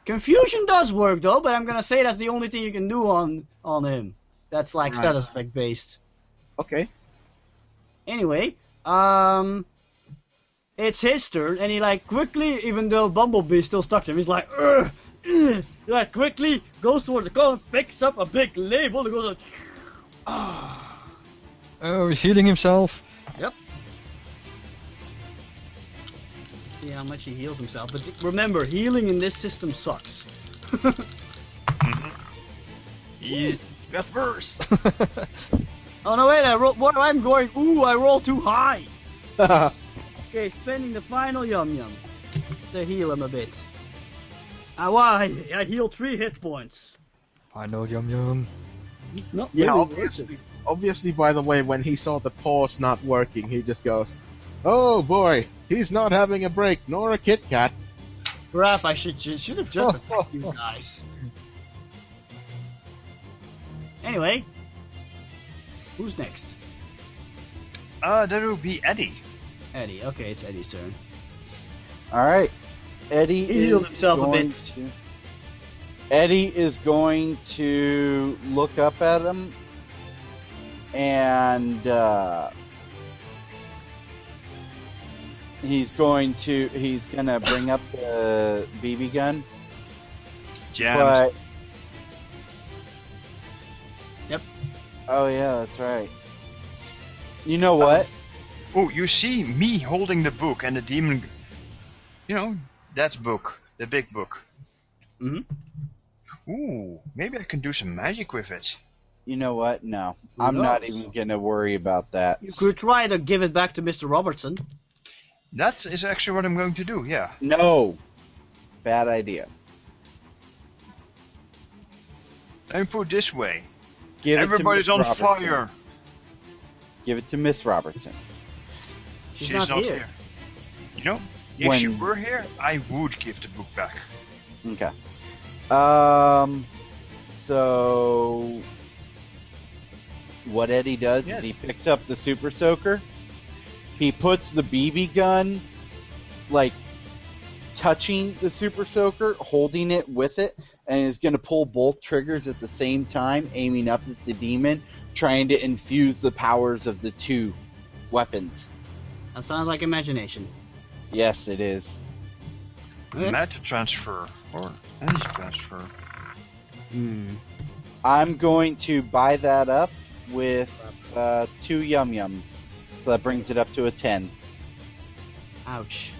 Confusion does work though, but I'm gonna say that's the only thing you can do on him. That's like status effect based. Okay. Anyway, it's his turn, and he like quickly, even though Bumblebee's still stuck to him, he's like, he like quickly goes towards the cone, picks up a big label, and goes like, Oh, he's healing himself. Yep. See how much he heals himself. But remember, healing in this system sucks. He's got worse. Oh no, wait, I rolled too high. Okay, spending the final Yum Yum to heal him a bit. I healed 3 hit points. I know, Yum Yum. Not Yeah, really obviously, by the way, when he saw the pause not working, he just goes, "Oh boy, he's not having a break, nor a Kit Kat." Crap, I should have just attacked you guys. Anyway, who's next? That will be Eddie. Eddie. Okay, it's Eddie's turn. Alright. Eddie He healed is himself a going bit. to... Eddie is going to look up at him and he's gonna bring up the BB gun. Jammed. But Yep. oh yeah, that's right. You know what? Oh, you see me holding the book and the demon. You know, that book. The big book. Mm-hmm. Ooh, maybe I can do some magic with it. You know what? No. Who I'm not knows? even gonna worry about that. You could try to give it back to Mr. Robertson. That is actually what I'm going to do, yeah. No. Bad idea. Let me put it this way. Give Everybody's it to on Miss Robertson. fire. Give it to Miss Robertson. She's She's not here. You know, if When- she were here, I would give the book back. Okay. So what Eddie does is he picks up the Super Soaker. He puts the BB gun, like, touching the Super Soaker, holding it with it, and is going to pull both triggers at the same time, aiming up at the demon, trying to infuse the powers of the two weapons. That sounds like imagination. Yes, it is. Okay. Matter transfer or energy transfer. I'm going to buy that up with 2 Yum Yums. So that brings it up to a 10. Ouch.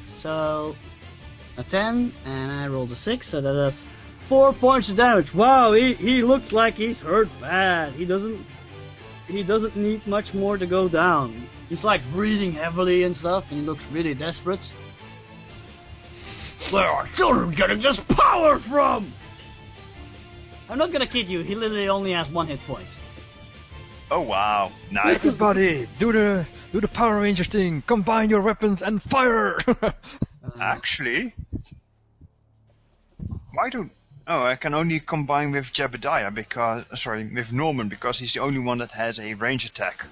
So, a 10, and I rolled a 6, so that is 4 points of damage. Wow, he looks like he's hurt bad. He doesn't need much more to go down. He's like breathing heavily and stuff, and he looks really desperate. Where are children getting this power from? I'm not gonna kid you, he literally only has 1 hit point. Oh wow, nice. Everybody, do the Power Ranger thing. Combine your weapons and fire. Actually, why don't? Oh, I can only combine with Jebediah with Norman because he's the only one that has a range attack.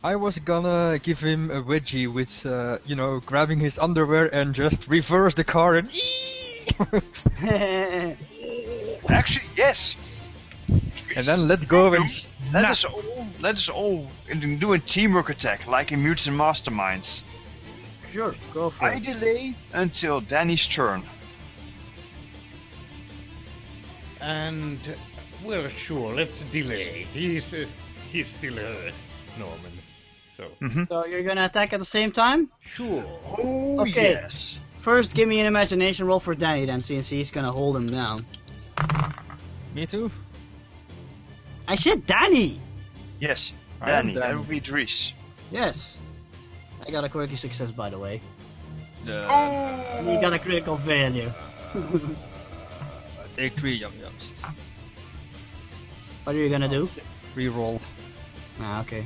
I was gonna give him a wedgie with, grabbing his underwear and just reverse the car and. Actually, yes. And then let go and. Let us all do a teamwork attack like in Mutants and Masterminds. Sure, go for I it. delay until Danny's turn. And, well, sure, let's delay. He's still hurt, Norman. So, So you're gonna attack at the same time? sure. Oh Okay. yes. First, give me an imagination roll for Danny then, since he's gonna hold him down. Me too. I said Danny! Yes, I am Danny. That Danny. would be Dries. Yes. I got a quirky success, by the way. Oh! You got a critical failure. Take 3 Yum Yums. What are you gonna do? Reroll. Ah, okay.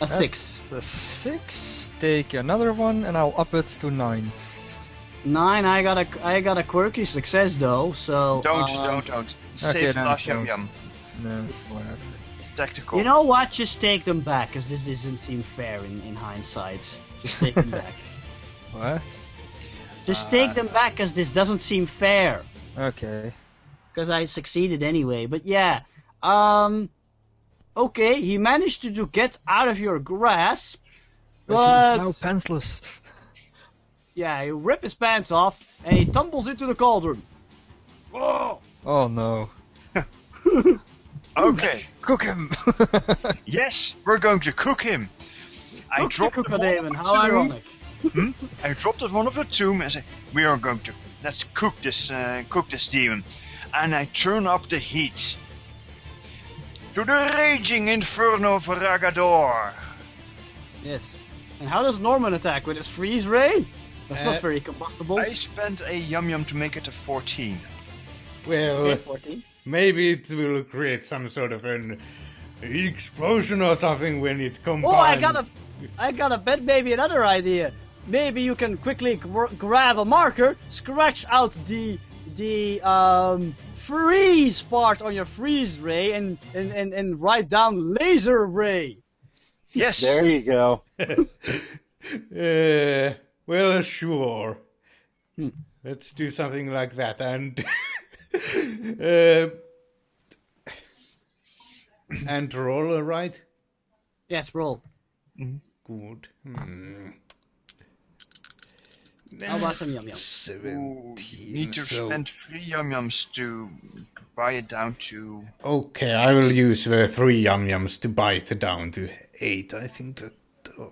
A 6. That's a 6. Take another one and I'll up it to 9. 9, I got a quirky success though, so... Don't. Okay, Save then last don't. Yum Yum. No, whatever. tactical. You know what? Just take them back, because this doesn't seem fair in hindsight. Just take them back. What? Just take them back, because this doesn't seem fair. Okay. Because I succeeded anyway. But yeah. Okay, he managed to get out of your grasp. But he's But now pantsless. yeah, he ripped his pants off and he tumbles into the cauldron. Oh! Oh no. Okay. Cook him! Yes, we're going to cook him. I dropped Cook the Daemon, bomb how on the tomb. ironic. I dropped at one of the tomb and said, "We are going to let's cook this demon," and I turn up the heat to the raging inferno of Ragador. Yes. And how does Norman attack? With his freeze ray? That's not very combustible. I spent a yum to make it a 14. Well, Okay, 14. maybe it will create some sort of an explosion or something when it combines. Oh, I got a bet, maybe another idea. Maybe you can quickly grab a marker, scratch out the freeze part on your freeze ray, and write down laser ray. Yes. There you go. Well, sure. Let's do something like that, and and roll, right? Yes, roll. Good. How about some yum yum? 17. Need to so- spend 3 yum-yums to buy it down to... Okay, I will use 3 yum-yums to buy it down to 8. I think that...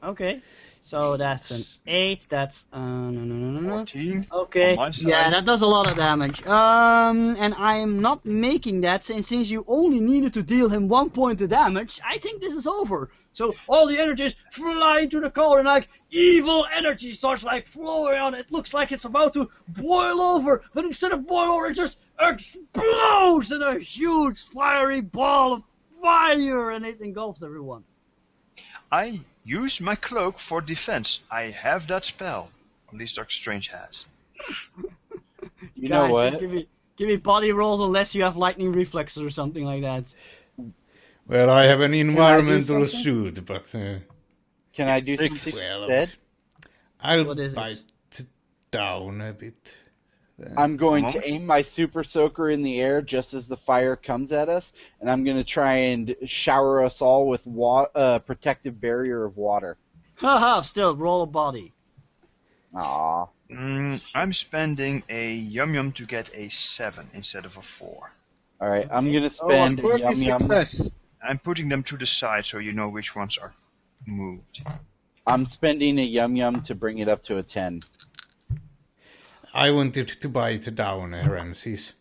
Okay. So that's an 8. That's no. 14. Okay. On my side. Yeah, that does a lot of damage. And I'm not making that since you only needed to deal him 1 point of damage. I think this is over. So all the energies fly into the cauldron, like evil energy starts like flowing on. It looks like it's about to boil over, but instead of boil over, it just explodes in a huge fiery ball of fire, and it engulfs everyone. I use my cloak for defense. I have that spell. At least Doctor Strange has. You know Guys, what? just give me body rolls unless you have lightning reflexes or something like that. Well, I have an environmental something? suit, but Can I do something well, instead? I'll What is it? bite down a bit. I'm going to aim my super soaker in the air just as the fire comes at us, and I'm going to try and shower us all with protective barrier of water. Haha, still, roll a body. Aww. I'm spending a yum to get a 7 instead of a 4. Alright, I'm going to Oh, spend a quirky yum. success. I'm putting them to the side so you know which ones are moved. I'm spending a yum to bring it up to a 10. I wanted to bite down Ramses.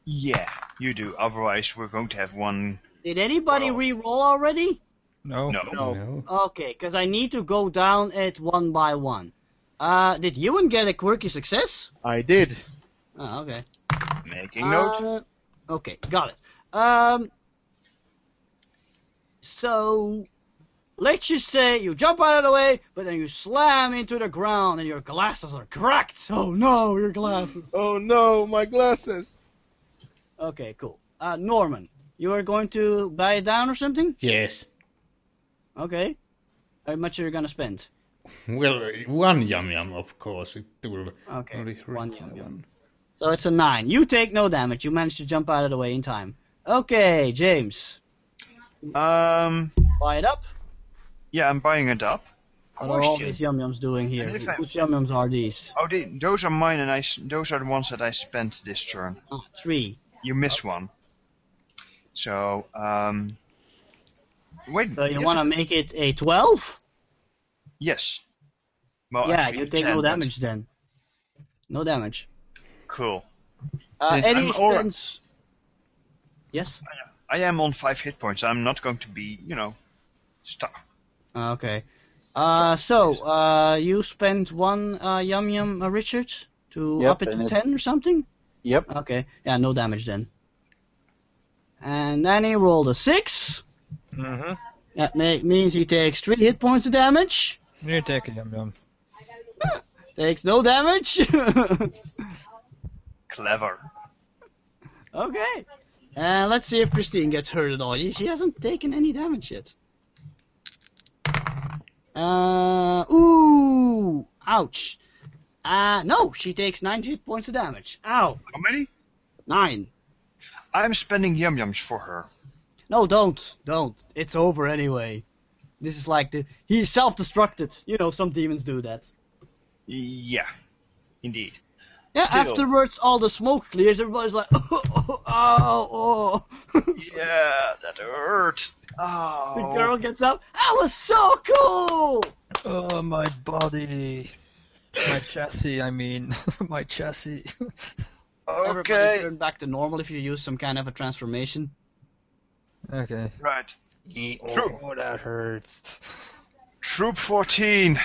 Yeah, you do. Otherwise, we're going to have one. Did anybody Well- re-roll already? No. No. Okay, because I need to go down it one by one. Did Ewan get a quirky success? I did. Oh, okay. Making note. Okay, got it. So, let's just say you jump out of the way, but then you slam into the ground and your glasses are cracked. Oh no, your glasses. Oh no, my glasses. Okay, cool. Norman, you are going to buy it down or something? Yes. Okay. How much are you gonna spend? Well, 1 yum, of course. It will Okay, only 1 require yum. one. So it's a 9. You take no damage. You managed to jump out of the way in time. Okay, James. Buy it up. Yeah, I'm buying it up. What are all Question. these yum-yums doing here? And if I- Whose yum-yums are these? Oh, those are mine, and those are the ones that I spent this turn. Oh, 3. You missed one. So, wait. So you yes, want to make it a 12? Yes. Well, Yeah, actually, you take 10, no but- damage then. No damage. Cool. Since Eddie I'm aura- spends... Yes? I am on 5 hit points. I'm not going to be, stuck. Okay. So, you spent 1 yum-yum, Richard, to Yep, up it and to it's- 10 or something? Yep. Okay. Yeah, no damage then. And then he rolled a 6. Mm-hmm. That means he takes 3 hit points of damage. You take a yum. Takes no damage. Clever. Okay. And let's see if Christine gets hurt at all. She hasn't taken any damage yet. Ooh! Ouch. No, she takes 9 hit points of damage. Ow! How many? 9. I'm spending yum-yums for her. No, don't. It's over anyway. This is like he's self-destructed. You know, some demons do that. Yeah, indeed. Yeah, Still. afterwards all the smoke clears, everybody's like, oh. Yeah, that hurt. Oh. The girl gets up, that was so cool! Oh, my body. My chassis, I mean. My chassis. Everybody Okay. turn back to normal if you use some kind of a transformation. Okay. Right. Oh, that hurts. Troop 14.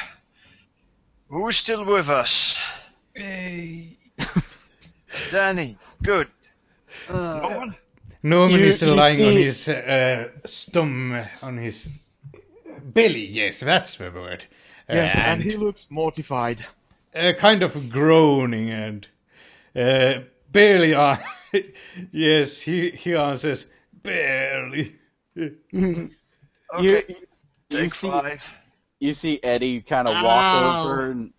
Who's still with us? Hey. Danny. Good. Uh, No one? Norman is you lying on see- his on his belly. Yes, that's the word. Yes, and he looks mortified. Kind of groaning and barely. Yes, he answers barely. Okay. You Take see, 5. you see Eddie kind of walk Ow. over, and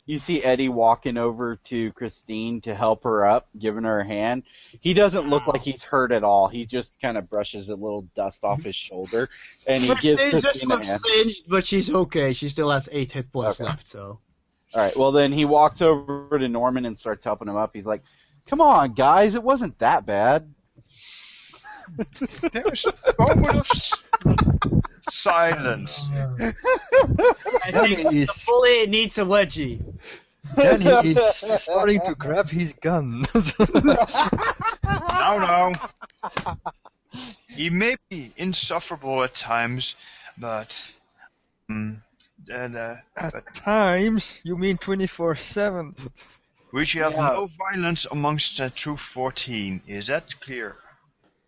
you see Eddie walking over to Christine to help her up, giving her a hand. He doesn't look like he's hurt at all. He just kind of brushes a little dust off his shoulder, and he gives Christine just Christine a looks hand. singed, but she's okay. She still has 8 hit points Okay. left, so. All right. Well, then he walks over to Norman and starts helping him up. He's like, "Come on, guys, it wasn't that bad." There's a moment of silence. I think He's- the bully needs a wedgie. Then he is starting to grab his gun. No. He may be insufferable at times, but At times? You mean 24/7? we shall have Yeah. no violence amongst Troop 14. Is that clear?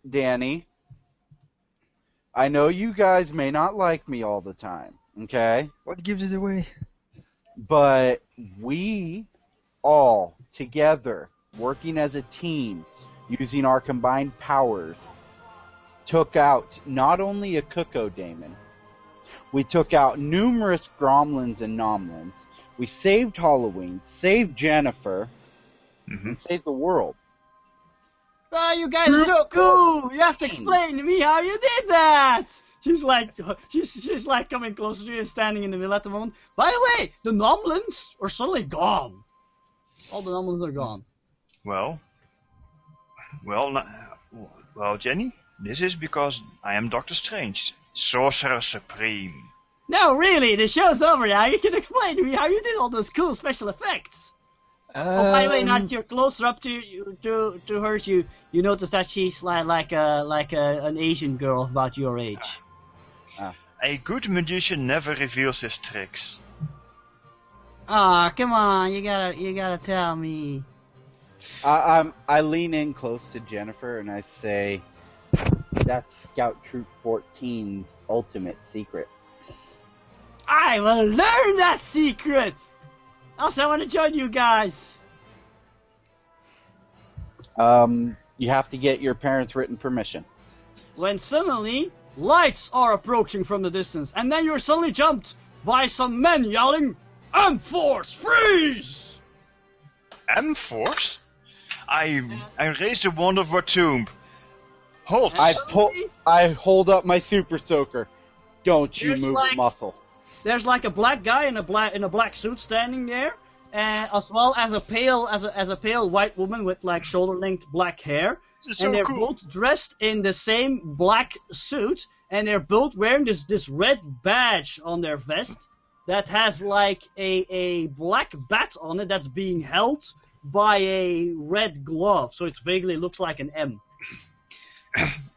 Danny, I know you guys may not like me all the time, okay? What gives it away? But we all together, working as a team, using our combined powers, took out not only a Cuckodaemon, we took out numerous Gromlins and Nomlins, we saved Halloween, saved Jennifer, and saved the world. Oh, you guys are so cool! You have to explain to me how you did that! She's like coming closer to you and standing in the middle at the moment. By the way, the Nomlins are suddenly gone. All the Nomlins are gone. Well, Jenny, this is because I am Doctor Strange, Sorcerer Supreme. No, really, the show's over now. You can explain to me how you did all those cool special effects. Oh, by the way, not you're closer up to her. You notice that she's like an Asian girl about your age. A good magician never reveals his tricks. Ah, come on, you gotta tell me. I lean in close to Jennifer and I say, "That's Scout Troop 14's ultimate secret." I will learn that secret. Also, I want to join you guys. You have to get your parents' written permission. When suddenly lights are approaching from the distance, and then you're suddenly jumped by some men yelling, "M-Force, freeze!" M-Force? I raise a wand of Watomb. Halt! I hold up my Super Soaker. Don't you There's move like- a muscle. There's like a black guy in a black suit standing there, as well as a pale white woman with like shoulder-length black hair. This is And so they're cool. both dressed in the same black suit, and they're both wearing this red badge on their vest that has like a black bat on it that's being held by a red glove, so it vaguely looks like an M.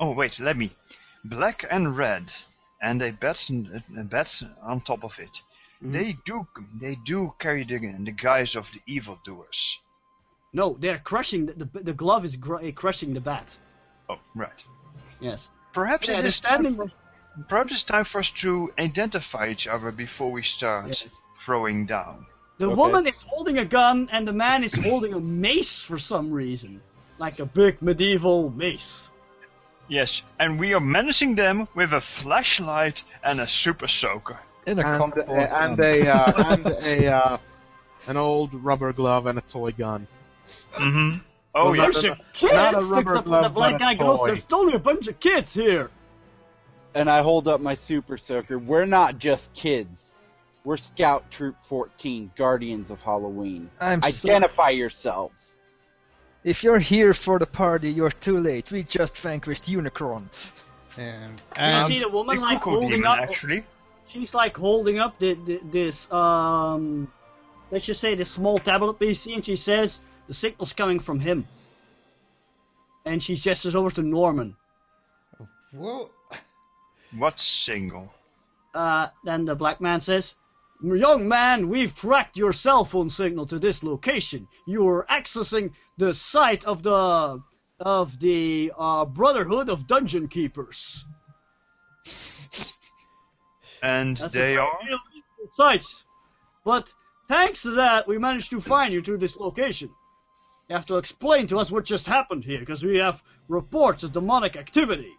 Oh wait, let me. Black and red, and a bats on top of it. Mm-hmm. They do carry the guise of the evildoers. No, they're crushing the glove is crushing the bat. Oh right. Yes. Perhaps Yeah, it they're is standing. Perhaps it's time for us to identify each other before we start Yes. throwing down. The Okay. woman is holding a gun, and the man is holding a mace for some reason, like a big medieval mace. Yes, and we are menacing them with a flashlight and a super soaker. In a And, cardboard and gun. an old rubber glove and a toy gun. Mm-hmm. Oh, Well, yeah. Bunch of not a kids! rubber the glove, black but a guy goes, toy. there's only a bunch of kids here! And I hold up my super soaker. We're not just kids. We're Scout Troop 14, Guardians of Halloween. Identify yourselves. If you're here for the party, you're too late. We just vanquished Unicron. And, You see the woman The like cuckoo holding demon, up. actually. She's like holding up this let's just say this small tablet PC, and she says the signal's coming from him. And she gestures over to Norman. well, What single? Then the black man says, "Young man, we've tracked your cell phone signal to this location. You are accessing the site of the Brotherhood of Dungeon Keepers. And That's they a are? real useful site. But thanks to that, we managed to find you to this location. You have to explain to us what just happened here, because we have reports of demonic activity."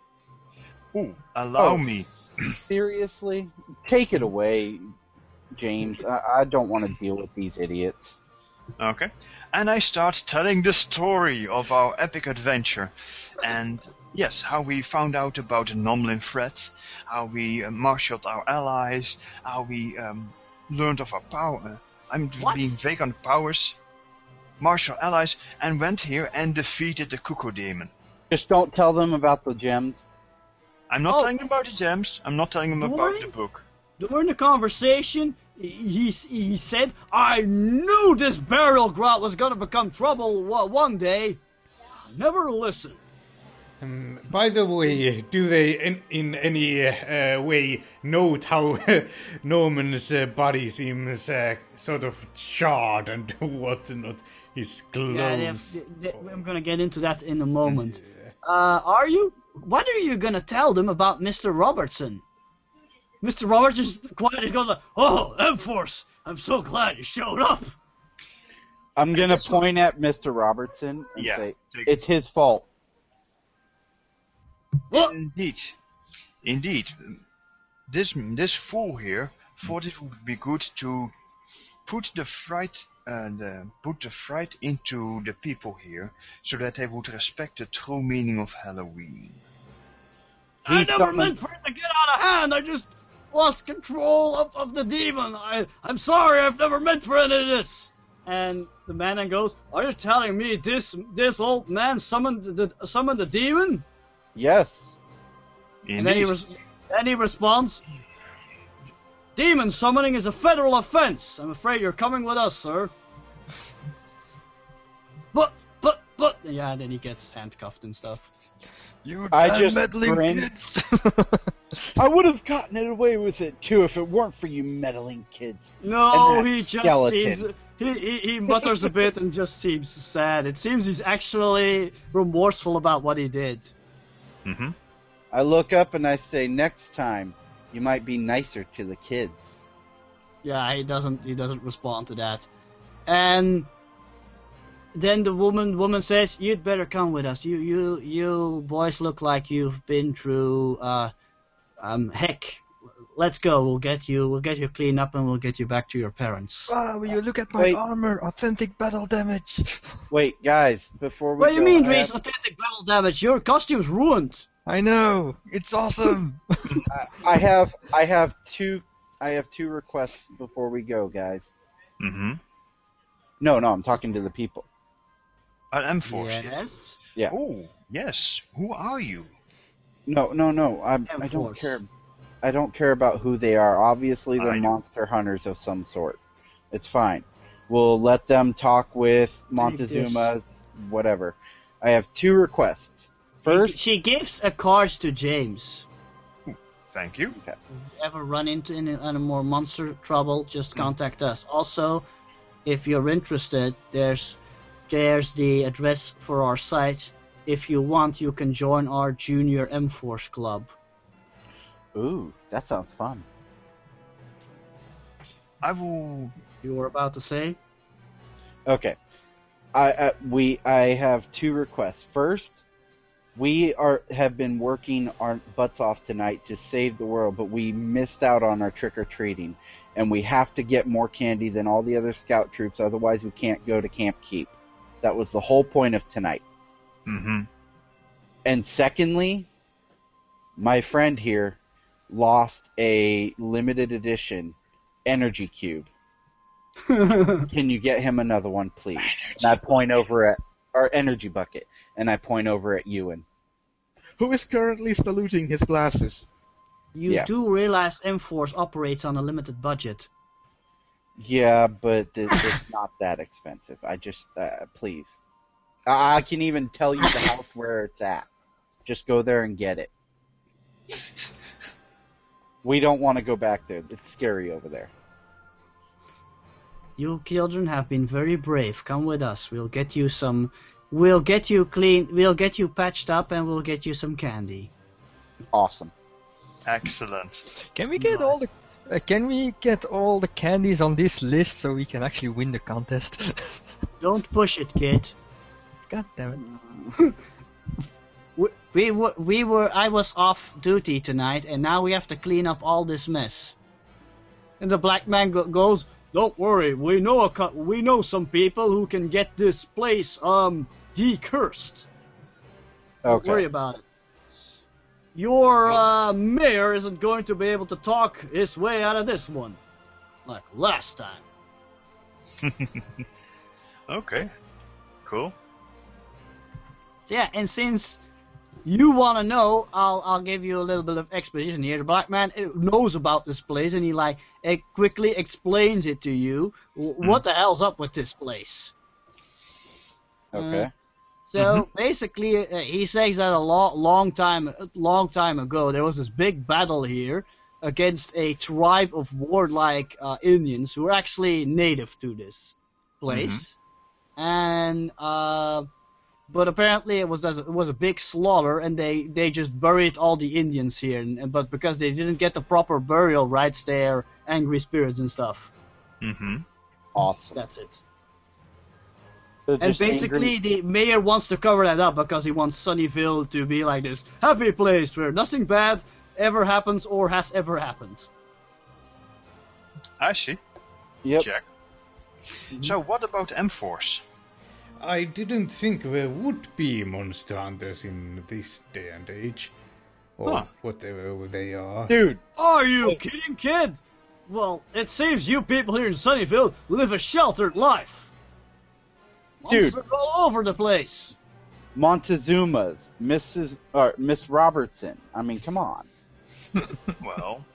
Ooh, allow Oh, me. Seriously? Take it away, James. I don't want to deal with these idiots. Okay. And I start telling the story of our epic adventure. And yes, how we found out about the Nomlin threat, how we marshaled our allies, how we learned of our power. I'm What? being vague on the powers. Marshal allies, and went here and defeated the Cuckoo Demon. Just don't tell them about the gems. I'm not Oh. telling them about the gems, I'm not telling them about Boring? the book. During the conversation, he said, "I knew this burial ground was gonna become trouble one day." Never listen. by the way, do they in any way note how Norman's body seems sort of charred and whatnot? His clothes. I'm gonna get into that in a moment. What are you gonna tell them about Mr. Robertson? Mr. Robertson's quiet. He's going like, "Oh, M-Force, I'm so glad you showed up." I'm going to point at Mr. Robertson and Yeah, say, take- it's his fault. What? Indeed. This fool here thought it would be good to put the fright into the people here, so that they would respect the true meaning of Halloween. I He's never summoned- meant for it to get out of hand. I just lost control of the demon. I'm sorry. I've never meant for any of this. And the man then goes, "Are you telling me this old man summoned the demon?" Yes. And then he responds, "Demon summoning is a federal offense. I'm afraid you're coming with us, sir." But, yeah, and then he gets handcuffed and stuff. You I damn just meddling grinned. kids. I would have gotten it away with it, too, if it weren't for you meddling kids. No, And that he just skeleton. seems... He mutters a bit and just seems sad. It seems he's actually remorseful about what he did. Mm-hmm. I look up and I say, next time, you might be nicer to the kids. Yeah, he doesn't respond to that. And then the woman says, "You'd better come with us. You boys look like you've been through heck. Let's go. We'll get you cleaned up and we'll get you back to your parents." Wow, will you look at my Wait. armor? Authentic battle damage. Wait, guys, before we What do you go, mean, I Reese? have- Authentic battle damage. Your costume's ruined. I know. It's awesome. I have two requests before we go, guys. Mm-hmm. No, I'm talking to the people. An M-Force. Yes. Yeah. Oh, yes. Who are you? No. I don't M-Force. care. I don't care about who they are. Obviously, they're I do. monster hunters of some sort. It's fine. We'll let them talk with Montezuma's whatever. I have two requests. First, She gives a card to James. Thank you. If you ever run into any more monster trouble, just contact us. Also, if you're interested, there's the address for our site. If you want, you can join our Junior M-Force Club. ooh, that sounds fun. I will. You were about to say? Okay. I have two requests. First, We have been working our butts off tonight to save the world, but we missed out on our trick-or-treating. And we have to get more candy than all the other scout troops, otherwise we can't go to Camp Keep. That was the whole point of tonight. Mm-hmm. And secondly, my friend here lost a limited edition energy cube. Can you get him another one, please? And I point over at our energy bucket, and I point over at Ewan. Who is currently saluting his glasses? You do realize M-Force operates on a limited budget. Yeah, but it's not that expensive. I just, please. I can even tell you the house where it's at. Just go there and get it. We don't want to go back there. It's scary over there. You children have been very brave. Come with us. We'll get you some... We'll get you clean. We'll get you patched up, and we'll get you some candy. Awesome. Excellent. Can we get all the candies on this list so we can actually win the contest? Don't push it, kid. God damn it. I was off duty tonight, and now we have to clean up all this mess. And the black man goes, "Don't worry, we know some people who can get this place decursed. Don't worry about it. Your mayor isn't going to be able to talk his way out of this one, like last time." Okay, cool. So yeah, and since you want to know, I'll give you a little bit of exposition here. The black man knows about this place, and he quickly explains it to you. What the hell's up with this place? Okay. So basically, he says that a long time ago, there was this big battle here against a tribe of warlike Indians who were actually native to this place, and but apparently it was a big slaughter, and they just buried all the Indians here, but because they didn't get the proper burial rites, they're angry spirits and stuff. Awesome. That's it. And basically, the mayor wants to cover that up because he wants Sunnyvale to be like this happy place where nothing bad ever happens or has ever happened. I see. Yep. Check. So what about M-Force? I didn't think there would be monster hunters in this day and age. Or whatever they are. Dude! Are you kidding, kid? Well, it seems you people here in Sunnyvale live a sheltered life. Monsters all over the place. Montezuma's, Miss Robertson. I mean, come on. Well,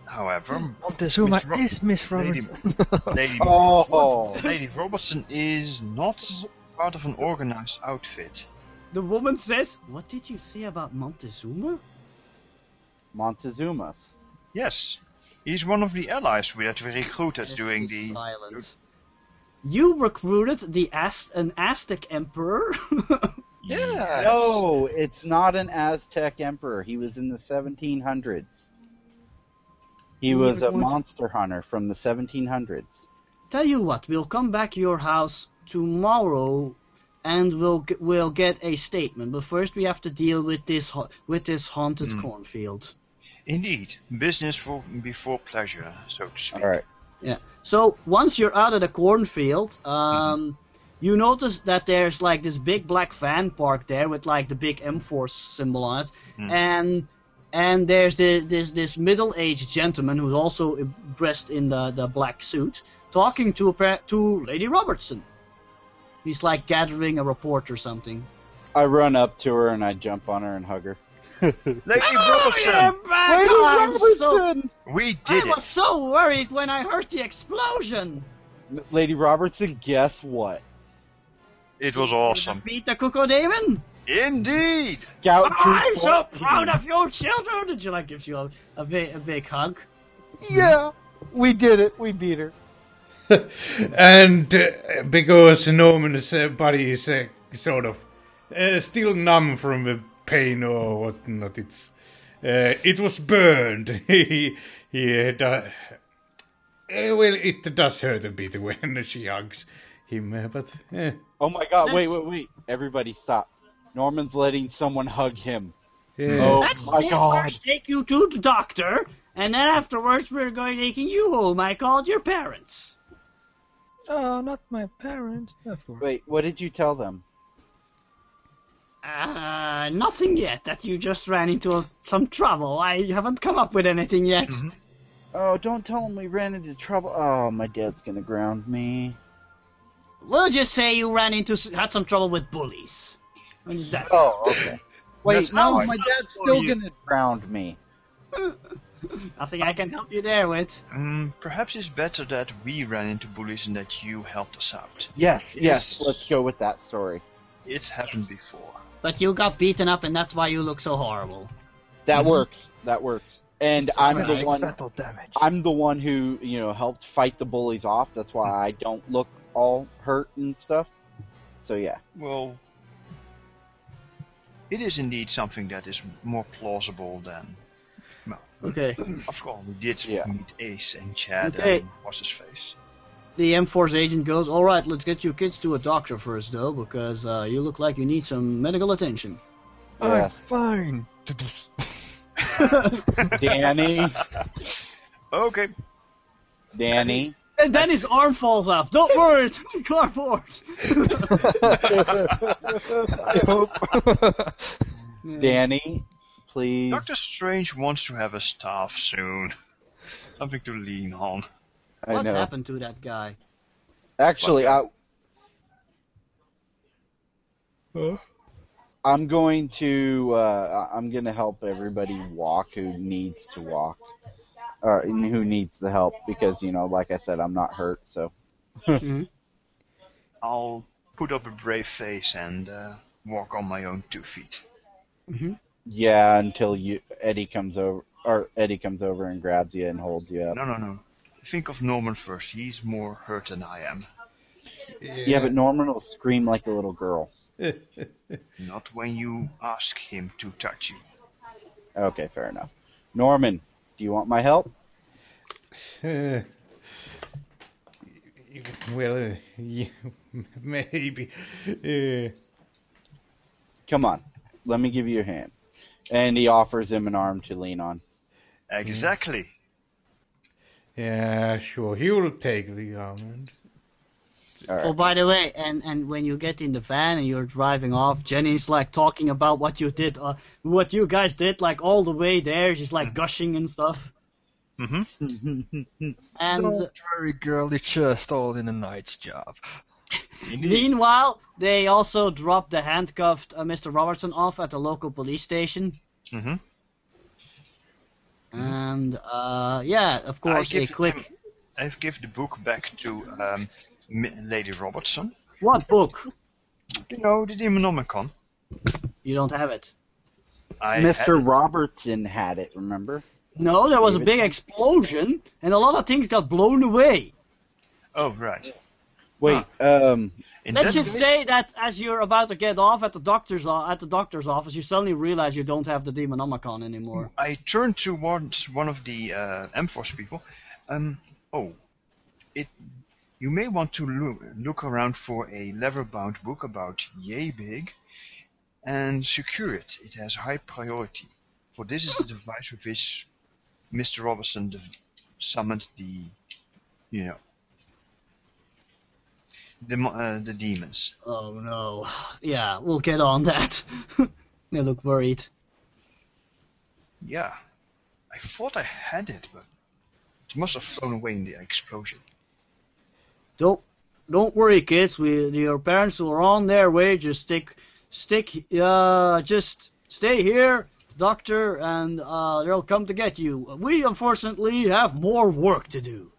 however, Montezuma is Miss Robertson. Lady Robertson is not part of an organized outfit. The woman says, "What did you say about Montezuma?" Montezuma's. Yes, he's one of the allies we recruited during the... Silence. You recruited an Aztec emperor? Yes. No, it's not an Aztec emperor. He was in the 1700s. He was a monster hunter from the 1700s. Tell you what, we'll come back to your house tomorrow, and we'll get a statement. But first, we have to deal with this haunted cornfield. Indeed, business before pleasure, so to speak. All right. Yeah. So once you're out of the cornfield, you notice that there's like this big black van parked there with like the big M-Force symbol on it, and there's this middle-aged gentleman who's also dressed in the black suit, talking to Lady Robertson. He's like gathering a report or something. I run up to her and I jump on her and hug her. Lady Robertson! Lady Robertson! We did it! I was so worried when I heard the explosion! Lady Robertson, guess what? It was awesome. Beat the Cuckoo Demon? Indeed! Scout Troop I'm so 14. proud of you, children! Did you give you a big hug? Yeah, we did it. We beat her. And because Norman's body is sort of still numb from the pain or whatnot, it was burned. Well, it does hurt a bit when she hugs him, but... Oh my god, wait. Everybody stop. Norman's letting someone hug him. Yeah. Oh Let's my god. first take you to the doctor, and then afterwards we're going taking you home. I called your parents. Oh, not my parents. Of course. Wait, what did you tell them? Nothing yet. That you just ran into some trouble. I haven't come up with anything yet. Mhm. Oh, don't tell them we ran into trouble. Oh, my dad's gonna ground me. We'll just say you had some trouble with bullies. And that's Oh, okay. Wait, That's no, fine. my dad's still gonna ground me. nothing I can help you there with. Perhaps it's better that we ran into bullies and that you helped us out. Yes, Yes. let's go with that story. It's happened before. But you got beaten up, and that's why you look so horrible. That works. That works. And I'm the Nice. one. Fatal damage. I'm the one who, helped fight the bullies off. That's why I don't look all hurt and stuff. So yeah. Well, it is indeed something that is more plausible than. Well, Okay. of course, we did Yeah. meet Ace and Chad Okay. and what's his face. The M-Force agent goes, alright, let's get you kids to a doctor first, though, because you look like you need some medical attention. I'm Yes. fine. Danny. Okay. Danny. And then his arm falls off. Don't worry, it's cardboard. I hope. Danny, please. Doctor Strange wants to have a staff soon. Something to lean on. I What know. happened to that guy? Actually, I'm going to help everybody walk who needs to walk, or who needs the help because like I said, I'm not hurt. So I'll put up a brave face and walk on my own 2 feet. yeah, until Eddie comes over and grabs you and holds you up. No. Think of Norman first. He's more hurt than I am. Yeah, but Norman will scream like a little girl. Not when you ask him to touch you. Okay, fair enough. Norman, do you want my help? Well, yeah, maybe. Come on, let me give you a hand. And he offers him an arm to lean on. Exactly. Yeah, sure. He will take the almond. All right. Oh, by the way, and when you get in the van and you're driving off, Jenny's like talking about what you did, what you guys did, like all the way there. She's like gushing and stuff. Mm-hmm. And Don't worry, girl. It's just all in a night's job. Indeed. meanwhile, they also dropped the handcuffed Mr. Robertson off at the local police station. Mm-hmm. And yeah, of course, they click. I've given the book back to Lady Robertson. What book? You know, the Demonomicon. You don't have it. I Mr. had it. Robertson had it, remember? No, there was a big explosion, and a lot of things got blown away. Oh, right. Wait, In Let's that just case- say that as you're about to get off at the doctor's office, you suddenly realize you don't have the Demonomicon anymore. I turned towards one of the M-Force people. You may want to look around for a leather-bound book about yay big and secure it. It has high priority. For this is the device with which Mr. Robertson summoned the demons. Oh no. Yeah, we'll get on that. They look worried. Yeah, I thought I had it, but it must have flown away in the explosion. Don't worry, kids. Your parents are on their way. Just just stay here, doctor, and they'll come to get you. We unfortunately have more work to do.